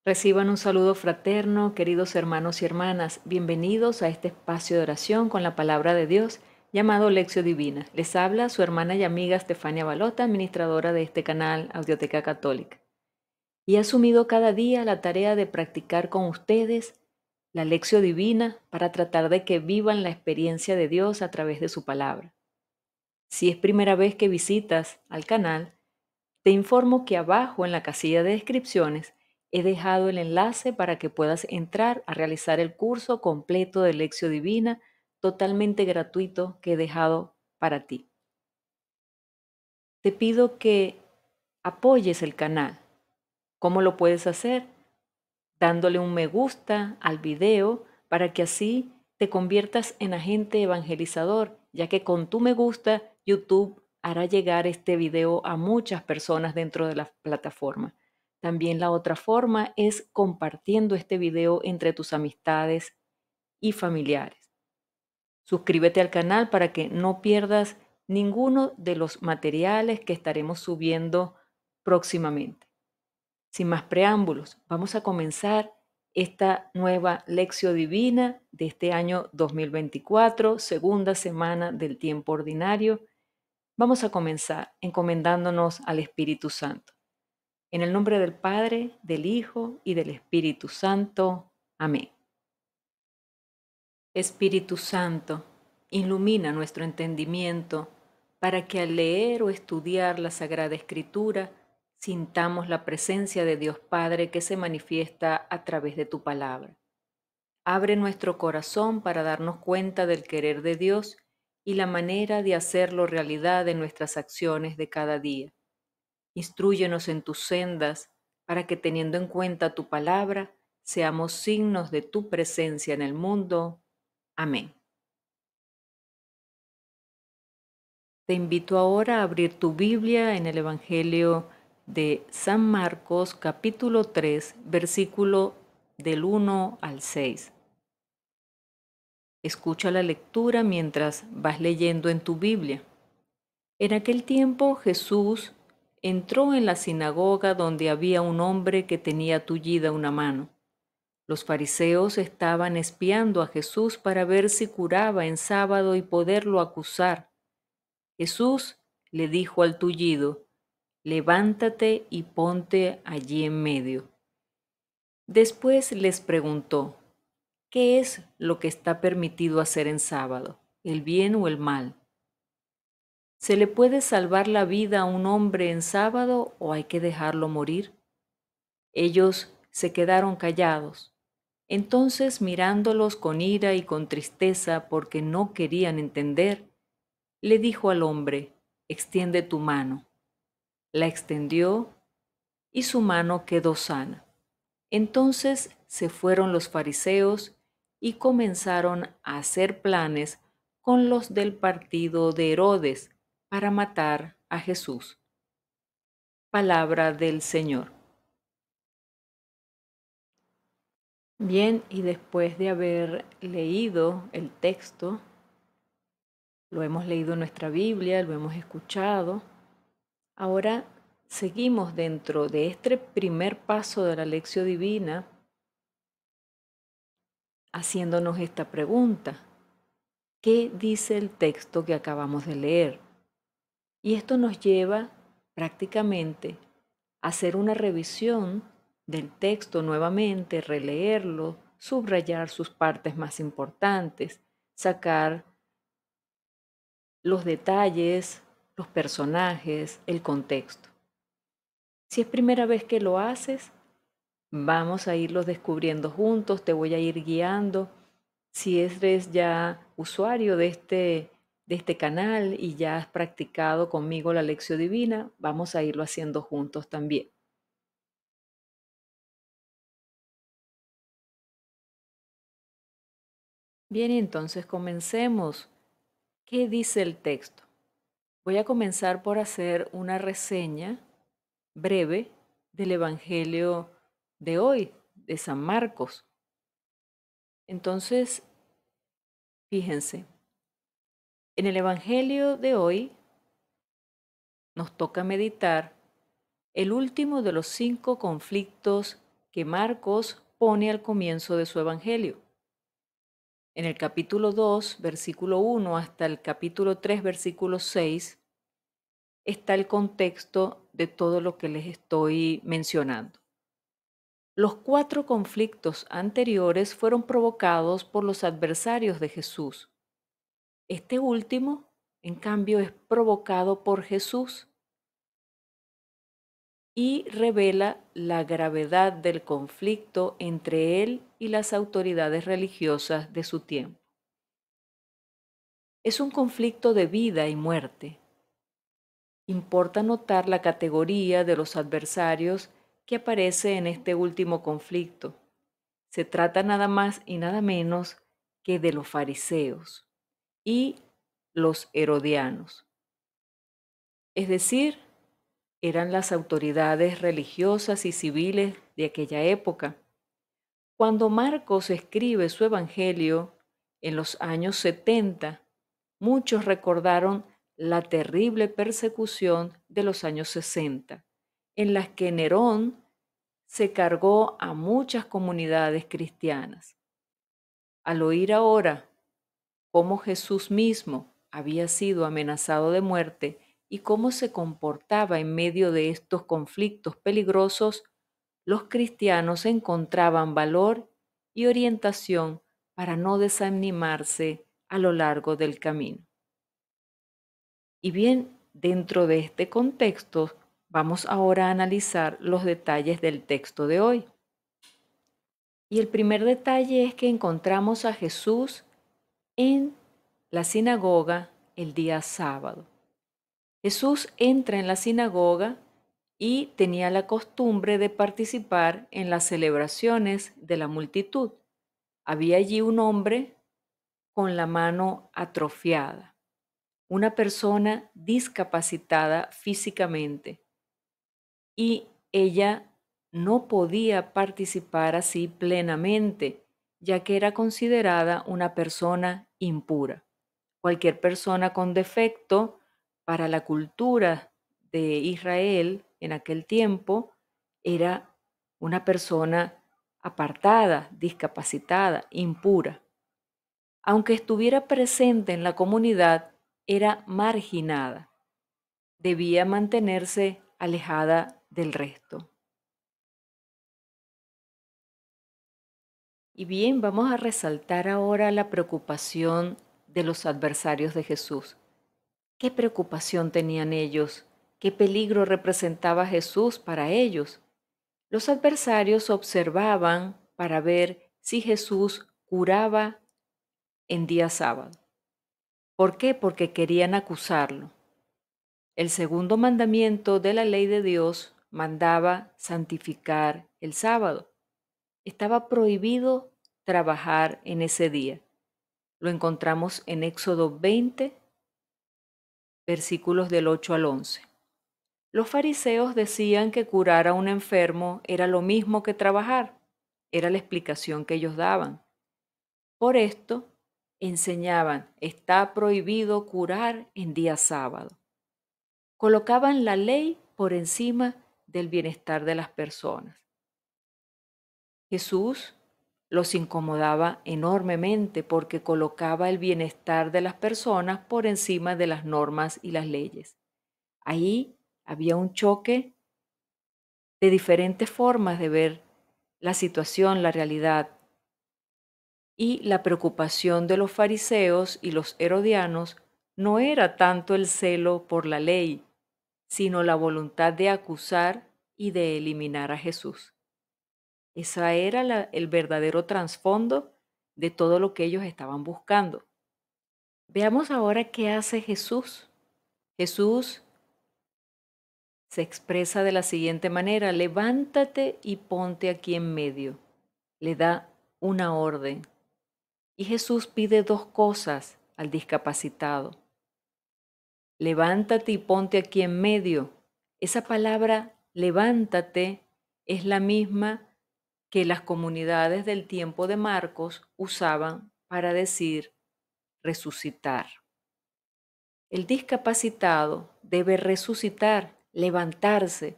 Reciban un saludo fraterno, queridos hermanos y hermanas. Bienvenidos a este espacio de oración con la palabra de Dios llamado Lección Divina. Les habla su hermana y amiga Estefania Balota, administradora de este canal Audioteca Católica. Y he asumido cada día la tarea de practicar con ustedes la Lección Divina para tratar de que vivan la experiencia de Dios a través de su palabra. Si es primera vez que visitas al canal, te informo que abajo en la casilla de descripciones he dejado el enlace para que puedas entrar a realizar el curso completo de Lección Divina totalmente gratuito que he dejado para ti. Te pido que apoyes el canal. ¿Cómo lo puedes hacer? Dándole un me gusta al video para que así te conviertas en agente evangelizador, ya que con tu me gusta YouTube hará llegar este video a muchas personas dentro de la plataforma. También la otra forma es compartiendo este video entre tus amistades y familiares. Suscríbete al canal para que no pierdas ninguno de los materiales que estaremos subiendo próximamente. Sin más preámbulos, vamos a comenzar esta nueva Lección Divina de este año 2024, segunda semana del tiempo ordinario. Vamos a comenzar encomendándonos al Espíritu Santo. En el nombre del Padre, del Hijo y del Espíritu Santo. Amén. Espíritu Santo, ilumina nuestro entendimiento para que al leer o estudiar la Sagrada Escritura sintamos la presencia de Dios Padre que se manifiesta a través de tu palabra. Abre nuestro corazón para darnos cuenta del querer de Dios y la manera de hacerlo realidad en nuestras acciones de cada día. Instrúyenos en tus sendas para que teniendo en cuenta tu palabra, seamos signos de tu presencia en el mundo. Amén. Te invito ahora a abrir tu Biblia en el Evangelio de San Marcos, capítulo 3, versículo del 1 al 6. Escucha la lectura mientras vas leyendo en tu Biblia. En aquel tiempo Jesús entró en la sinagoga donde había un hombre que tenía tullida una mano. Los fariseos estaban espiando a Jesús para ver si curaba en sábado y poderlo acusar. Jesús le dijo al tullido: levántate y ponte allí en medio. Después les preguntó: ¿qué es lo que está permitido hacer en sábado, el bien o el mal? ¿Se le puede salvar la vida a un hombre en sábado o hay que dejarlo morir? Ellos se quedaron callados. Entonces, mirándolos con ira y con tristeza porque no querían entender, le dijo al hombre: extiende tu mano. La extendió y su mano quedó sana. Entonces se fueron los fariseos y comenzaron a hacer planes con los del partido de Herodes para matar a Jesús. Palabra del Señor. Bien, y después de haber leído el texto, lo hemos leído en nuestra Biblia, lo hemos escuchado, ahora seguimos dentro de este primer paso de la lección divina haciéndonos esta pregunta: ¿qué dice el texto que acabamos de leer? Y esto nos lleva prácticamente a hacer una revisión del texto nuevamente, releerlo, subrayar sus partes más importantes, sacar los detalles, los personajes, el contexto. Si es primera vez que lo haces, vamos a irlos descubriendo juntos, te voy a ir guiando. Si eres ya usuario de este canal y ya has practicado conmigo la lección divina, vamos a irlo haciendo juntos también. Bien, entonces comencemos. ¿Qué dice el texto? Voy a comenzar por hacer una reseña breve del Evangelio de hoy, de San Marcos. Entonces, fíjense, en el Evangelio de hoy nos toca meditar el último de los 5 conflictos que Marcos pone al comienzo de su evangelio. En el capítulo 2, versículo 1 hasta el capítulo 3, versículo 6, está el contexto de todo lo que les estoy mencionando. Los 4 conflictos anteriores fueron provocados por los adversarios de Jesús. Este último, en cambio, es provocado por Jesús y revela la gravedad del conflicto entre él y las autoridades religiosas de su tiempo. Es un conflicto de vida y muerte. Importa notar la categoría de los adversarios que aparece en este último conflicto. Se trata nada más y nada menos que de los fariseos y los herodianos. Es decir, eran las autoridades religiosas y civiles de aquella época. Cuando Marcos escribe su evangelio en los años 70, muchos recordaron la terrible persecución de los años 60, en las que Nerón se cargó a muchas comunidades cristianas. Al oír ahora cómo Jesús mismo había sido amenazado de muerte y cómo se comportaba en medio de estos conflictos peligrosos, los cristianos encontraban valor y orientación para no desanimarse a lo largo del camino. Y bien, dentro de este contexto, vamos ahora a analizar los detalles del texto de hoy. Y el primer detalle es que encontramos a Jesús en la sinagoga el día sábado. Jesús entra en la sinagoga y tenía la costumbre de participar en las celebraciones de la multitud. Había allí un hombre con la mano atrofiada, una persona discapacitada físicamente, y ella no podía participar así plenamente, ya que era considerada una persona impura. Cualquier persona con defecto para la cultura de Israel en aquel tiempo era una persona apartada, discapacitada, impura. Aunque estuviera presente en la comunidad, era marginada. Debía mantenerse alejada del resto. Y bien, vamos a resaltar ahora la preocupación de los adversarios de Jesús. ¿Qué preocupación tenían ellos? ¿Qué peligro representaba Jesús para ellos? Los adversarios observaban para ver si Jesús curaba en día sábado. ¿Por qué? Porque querían acusarlo. El segundo mandamiento de la ley de Dios mandaba santificar el sábado. Estaba prohibido trabajar en ese día. Lo encontramos en Éxodo 20, versículos del 8 al 11. Los fariseos decían que curar a un enfermo era lo mismo que trabajar. Era la explicación que ellos daban. Por esto, enseñaban, está prohibido curar en día sábado. Colocaban la ley por encima del bienestar de las personas. Jesús los incomodaba enormemente porque colocaba el bienestar de las personas por encima de las normas y las leyes. Ahí había un choque de diferentes formas de ver la situación, la realidad, y la preocupación de los fariseos y los herodianos no era tanto el celo por la ley, sino la voluntad de acusar y de eliminar a Jesús. Ese era el verdadero trasfondo de todo lo que ellos estaban buscando. Veamos ahora qué hace Jesús. Jesús se expresa de la siguiente manera: levántate y ponte aquí en medio. Le da una orden. Y Jesús pide dos cosas al discapacitado. Levántate y ponte aquí en medio. Esa palabra levántate es la misma que las comunidades del tiempo de Marcos usaban para decir resucitar. El discapacitado debe resucitar, levantarse,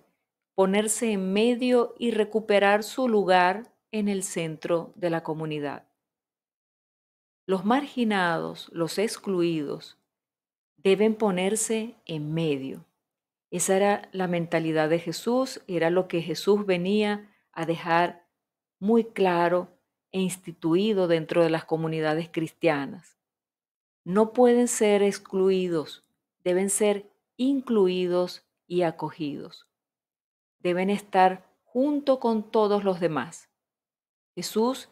ponerse en medio y recuperar su lugar en el centro de la comunidad. Los marginados, los excluidos, deben ponerse en medio. Esa era la mentalidad de Jesús, era lo que Jesús venía a dejar muy claro e instituido dentro de las comunidades cristianas. No pueden ser excluidos, deben ser incluidos y acogidos. Deben estar junto con todos los demás. Jesús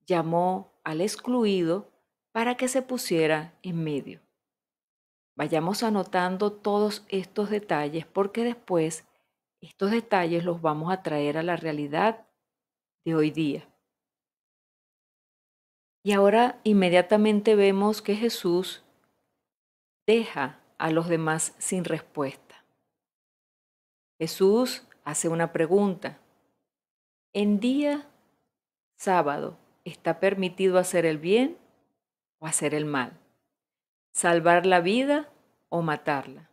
llamó al excluido para que se pusiera en medio. Vayamos anotando todos estos detalles porque después estos detalles los vamos a traer a la realidad de hoy día. Y ahora inmediatamente vemos que Jesús deja a los demás sin respuesta. Jesús hace una pregunta. ¿En día sábado está permitido hacer el bien o hacer el mal? ¿Salvar la vida o matarla?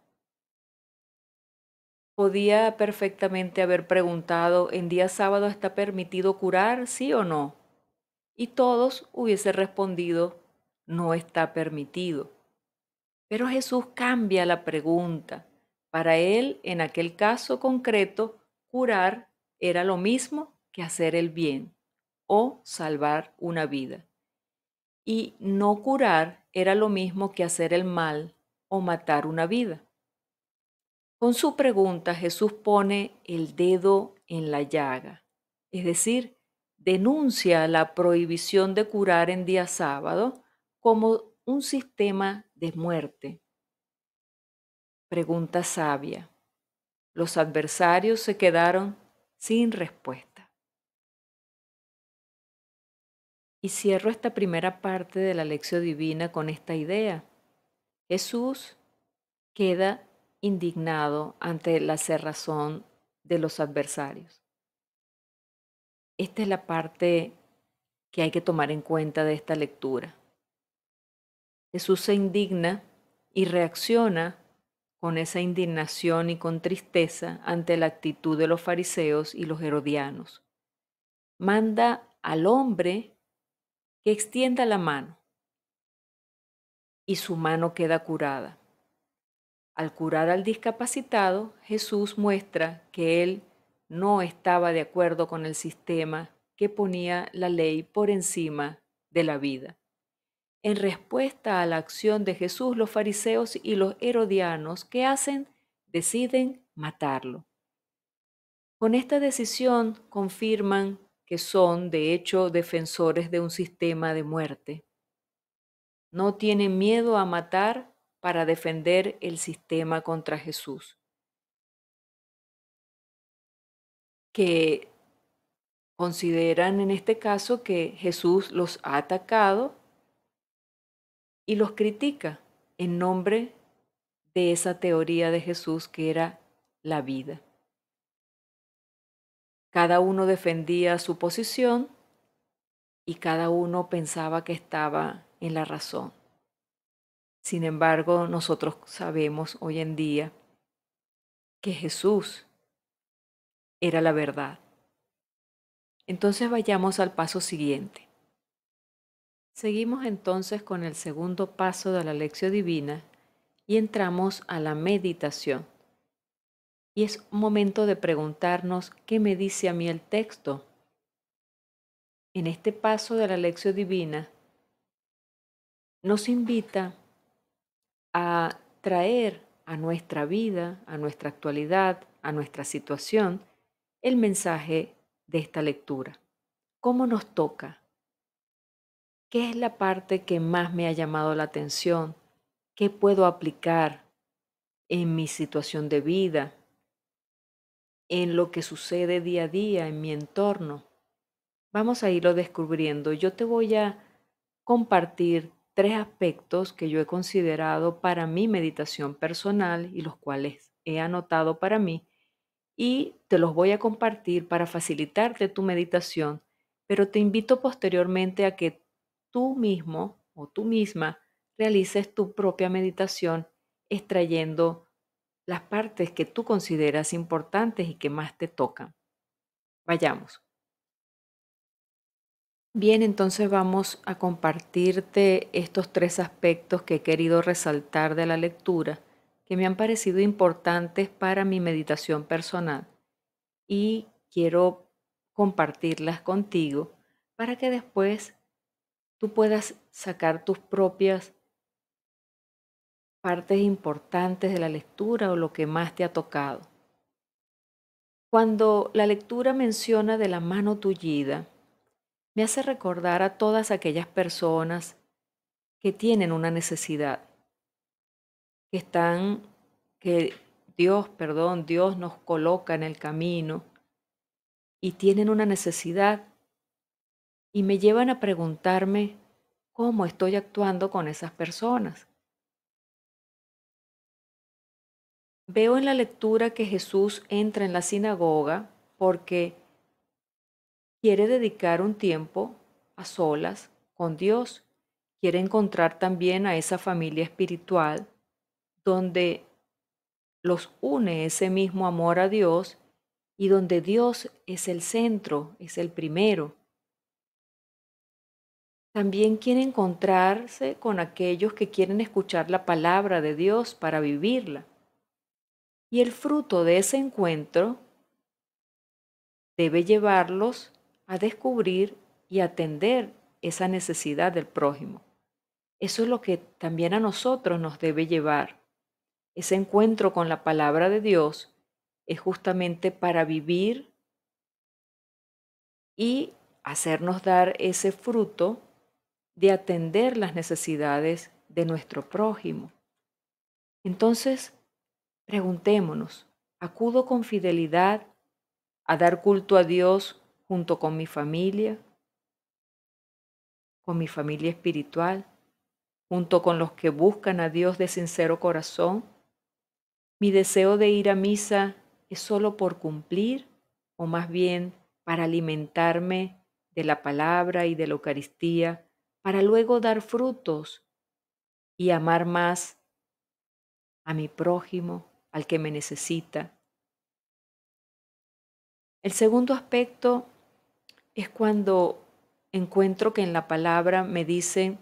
Podía perfectamente haber preguntado, ¿en día sábado está permitido curar, sí o no? Y todos hubiesen respondido, no está permitido. Pero Jesús cambia la pregunta. Para él, en aquel caso concreto, curar era lo mismo que hacer el bien o salvar una vida. Y no curar era lo mismo que hacer el mal o matar una vida. Con su pregunta, Jesús pone el dedo en la llaga, es decir, denuncia la prohibición de curar en día sábado como un sistema de muerte. Pregunta sabia. Los adversarios se quedaron sin respuesta. Y cierro esta primera parte de la lección divina con esta idea. Jesús queda indignado ante la cerrazón de los adversarios. Esta es la parte que hay que tomar en cuenta de esta lectura. Jesús se indigna y reacciona con esa indignación y con tristeza ante la actitud de los fariseos y los herodianos. Manda al hombre que extienda la mano y su mano queda curada. Al curar al discapacitado, Jesús muestra que él no estaba de acuerdo con el sistema que ponía la ley por encima de la vida. En respuesta a la acción de Jesús, los fariseos y los herodianos, ¿qué hacen? Deciden matarlo. Con esta decisión confirman que son, de hecho, defensores de un sistema de muerte. No tienen miedo a matar para defender el sistema contra Jesús, que consideran en este caso que Jesús los ha atacado y los critica en nombre de esa teoría de Jesús que era la vida. Cada uno defendía su posición y cada uno pensaba que estaba en la razón. Sin embargo, nosotros sabemos hoy en día que Jesús era la verdad. Entonces vayamos al paso siguiente. Seguimos entonces con el segundo paso de la lección divina y entramos a la meditación. Y es momento de preguntarnos qué me dice a mí el texto. En este paso de la lección divina nos invita a traer a nuestra vida, a nuestra actualidad, a nuestra situación, el mensaje de esta lectura. ¿Cómo nos toca? ¿Qué es la parte que más me ha llamado la atención? ¿Qué puedo aplicar en mi situación de vida, en lo que sucede día a día en mi entorno? Vamos a irlo descubriendo. Yo te voy a compartir 3 aspectos que yo he considerado para mi meditación personal y los cuales he anotado para mí y te los voy a compartir para facilitarte tu meditación, pero te invito posteriormente a que tú mismo o tú misma realices tu propia meditación extrayendo las partes que tú consideras importantes y que más te tocan. Vayamos. Bien, entonces vamos a compartirte estos tres aspectos que he querido resaltar de la lectura, que me han parecido importantes para mi meditación personal y quiero compartirlas contigo para que después tú puedas sacar tus propias partes importantes de la lectura o lo que más te ha tocado. Cuando la lectura menciona de la mano tullida, me hace recordar a todas aquellas personas que tienen una necesidad, que están, que Dios nos coloca en el camino y tienen una necesidad y me llevan a preguntarme cómo estoy actuando con esas personas. Veo en la lectura que Jesús entra en la sinagoga porque quiere dedicar un tiempo a solas con Dios. Quiere encontrar también a esa familia espiritual donde los une ese mismo amor a Dios y donde Dios es el centro, es el primero. También quiere encontrarse con aquellos que quieren escuchar la palabra de Dios para vivirla. Y el fruto de ese encuentro debe llevarlos a descubrir y atender esa necesidad del prójimo. Eso es lo que también a nosotros nos debe llevar. Ese encuentro con la palabra de Dios es justamente para vivir y hacernos dar ese fruto de atender las necesidades de nuestro prójimo. Entonces, preguntémonos, ¿acudo con fidelidad a dar culto a Dios junto con mi familia espiritual, junto con los que buscan a Dios de sincero corazón? ¿Mi deseo de ir a misa es solo por cumplir o más bien para alimentarme de la palabra y de la Eucaristía, para luego dar frutos y amar más a mi prójimo, al que me necesita? El segundo aspecto es cuando encuentro que en la palabra me dice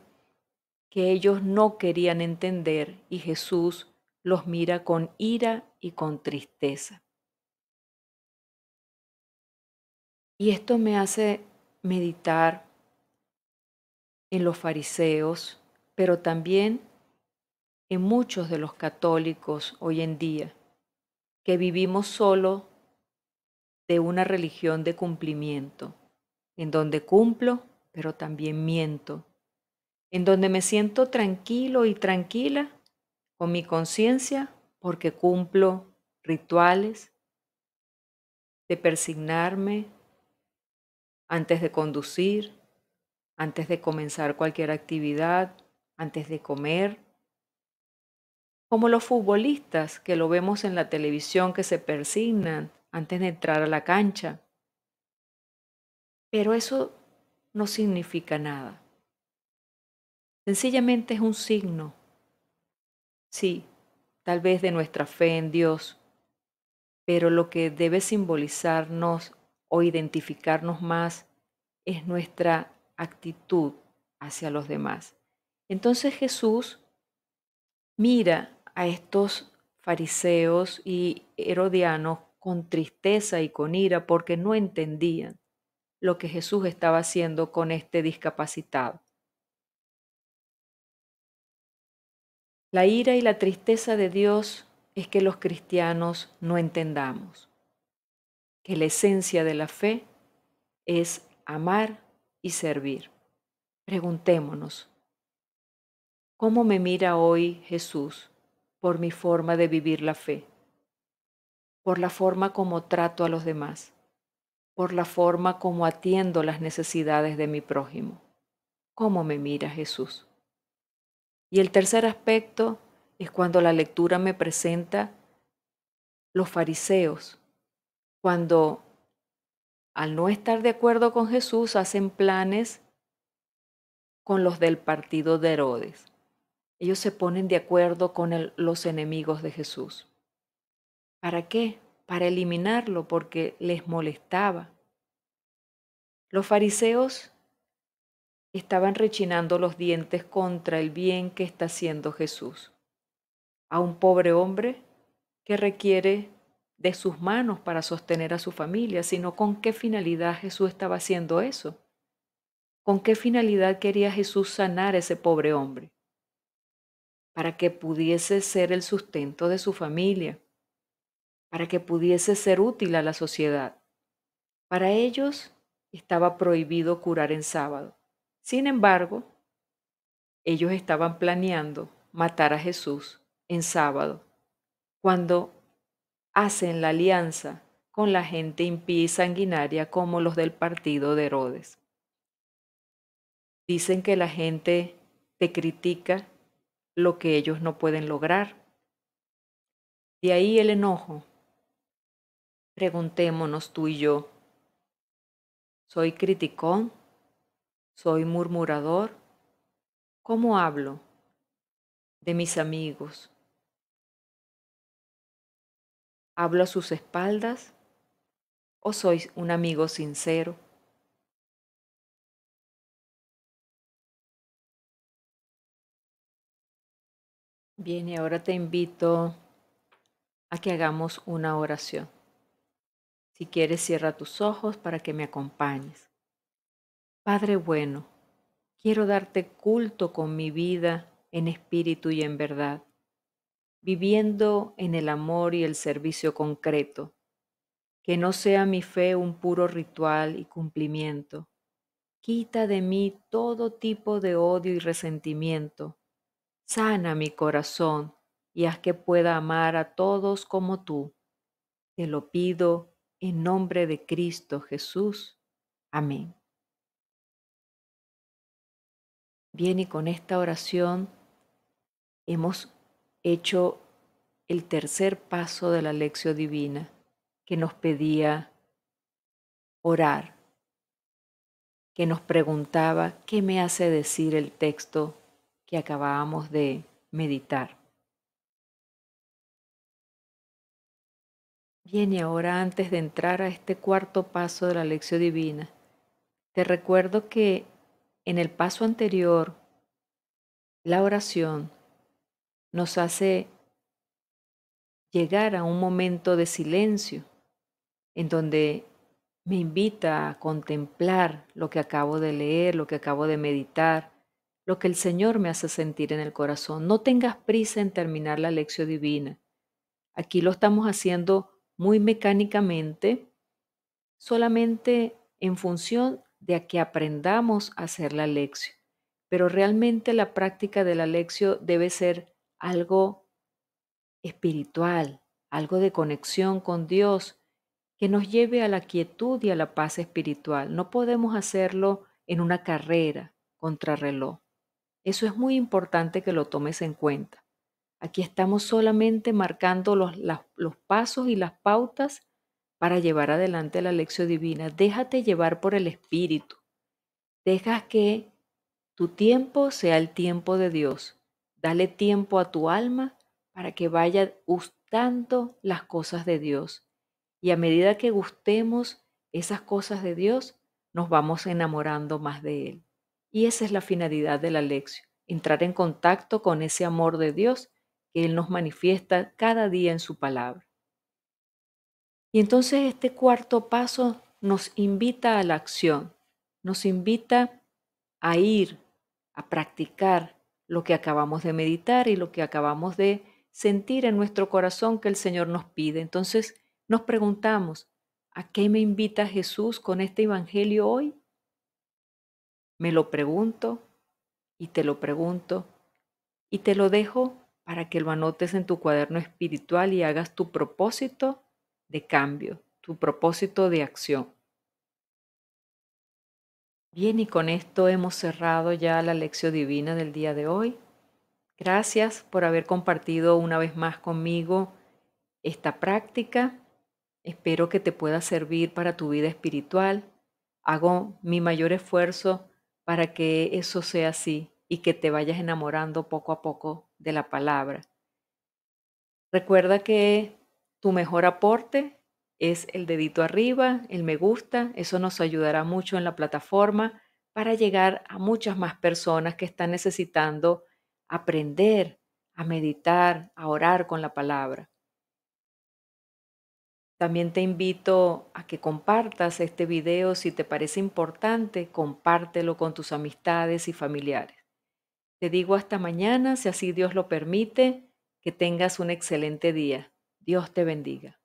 que ellos no querían entender y Jesús los mira con ira y con tristeza. Y esto me hace meditar en los fariseos, pero también en muchos de los católicos hoy en día, que vivimos solo de una religión de cumplimiento, en donde cumplo, pero también miento, en donde me siento tranquilo y tranquila con mi conciencia porque cumplo rituales de persignarme antes de conducir, antes de comenzar cualquier actividad, antes de comer, como los futbolistas que lo vemos en la televisión que se persignan antes de entrar a la cancha. Pero eso no significa nada. Sencillamente es un signo, sí, tal vez de nuestra fe en Dios, pero lo que debe simbolizarnos o identificarnos más es nuestra actitud hacia los demás. Entonces Jesús mira a estos fariseos y herodianos con tristeza y con ira porque no entendían lo que Jesús estaba haciendo con este discapacitado. La ira y la tristeza de Dios es que los cristianos no entendamos que la esencia de la fe es amar y servir. Preguntémonos, ¿cómo me mira hoy Jesús por mi forma de vivir la fe? Por la forma como trato a los demás, por la forma como atiendo las necesidades de mi prójimo. ¿Cómo me mira Jesús? Y el tercer aspecto es cuando la lectura me presenta los fariseos, cuando al no estar de acuerdo con Jesús hacen planes con los del partido de Herodes. Ellos se ponen de acuerdo con los enemigos de Jesús. ¿Para qué? Para eliminarlo porque les molestaba. Los fariseos estaban rechinando los dientes contra el bien que está haciendo Jesús a un pobre hombre que requiere de sus manos para sostener a su familia, sino con qué finalidad Jesús estaba haciendo eso. ¿Con qué finalidad quería Jesús sanar a ese pobre hombre? Para que pudiese ser el sustento de su familia, para que pudiese ser útil a la sociedad. Para ellos estaba prohibido curar en sábado. Sin embargo, ellos estaban planeando matar a Jesús en sábado, cuando hacen la alianza con la gente impía y sanguinaria como los del partido de Herodes. Dicen que la gente te critica lo que ellos no pueden lograr. De ahí el enojo. Preguntémonos tú y yo, ¿soy criticón? ¿Soy murmurador? ¿Cómo hablo de mis amigos? ¿Hablo a sus espaldas o soy un amigo sincero? Bien, y ahora te invito a que hagamos una oración. Si quieres, cierra tus ojos para que me acompañes. Padre bueno, quiero darte culto con mi vida en espíritu y en verdad, viviendo en el amor y el servicio concreto. Que no sea mi fe un puro ritual y cumplimiento. Quita de mí todo tipo de odio y resentimiento. Sana mi corazón y haz que pueda amar a todos como tú. Te lo pido en nombre de Cristo Jesús. Amén. Bien, y con esta oración hemos hecho el tercer paso de la lección divina que nos pedía orar, que nos preguntaba qué me hace decir el texto que acabábamos de meditar. Bien, y ahora antes de entrar a este cuarto paso de la lección divina, te recuerdo que en el paso anterior, la oración nos hace llegar a un momento de silencio en donde me invita a contemplar lo que acabo de leer, lo que acabo de meditar, lo que el Señor me hace sentir en el corazón. No tengas prisa en terminar la lección divina. Aquí lo estamos haciendo muy mecánicamente, solamente en función de a que aprendamos a hacer la lección. Pero realmente la práctica de la lección debe ser algo espiritual, algo de conexión con Dios que nos lleve a la quietud y a la paz espiritual. No podemos hacerlo en una carrera contrarreloj. Eso es muy importante que lo tomes en cuenta. Aquí estamos solamente marcando los pasos y las pautas para llevar adelante la lección divina. Déjate llevar por el Espíritu. Deja que tu tiempo sea el tiempo de Dios. Dale tiempo a tu alma para que vaya gustando las cosas de Dios. Y a medida que gustemos esas cosas de Dios, nos vamos enamorando más de Él. Y esa es la finalidad de la lección, entrar en contacto con ese amor de Dios que Él nos manifiesta cada día en su palabra. Y entonces este cuarto paso nos invita a la acción, nos invita a ir, a practicar lo que acabamos de meditar y lo que acabamos de sentir en nuestro corazón que el Señor nos pide. Entonces nos preguntamos, ¿a qué me invita Jesús con este Evangelio hoy? Me lo pregunto y te lo dejo para que lo anotes en tu cuaderno espiritual y hagas tu propósito de cambio, tu propósito de acción. Bien, y con esto hemos cerrado ya la lección divina del día de hoy. Gracias por haber compartido una vez más conmigo esta práctica. Espero que te pueda servir para tu vida espiritual. Hago mi mayor esfuerzo para que eso sea así y que te vayas enamorando poco a poco de la palabra. Recuerda que Tu mejor aporte es el dedito arriba, el me gusta, eso nos ayudará mucho en la plataforma para llegar a muchas más personas que están necesitando aprender a meditar, a orar con la palabra. También te invito a que compartas este video si te parece importante, compártelo con tus amistades y familiares. Te digo hasta mañana, si así Dios lo permite, que tengas un excelente día. Dios te bendiga.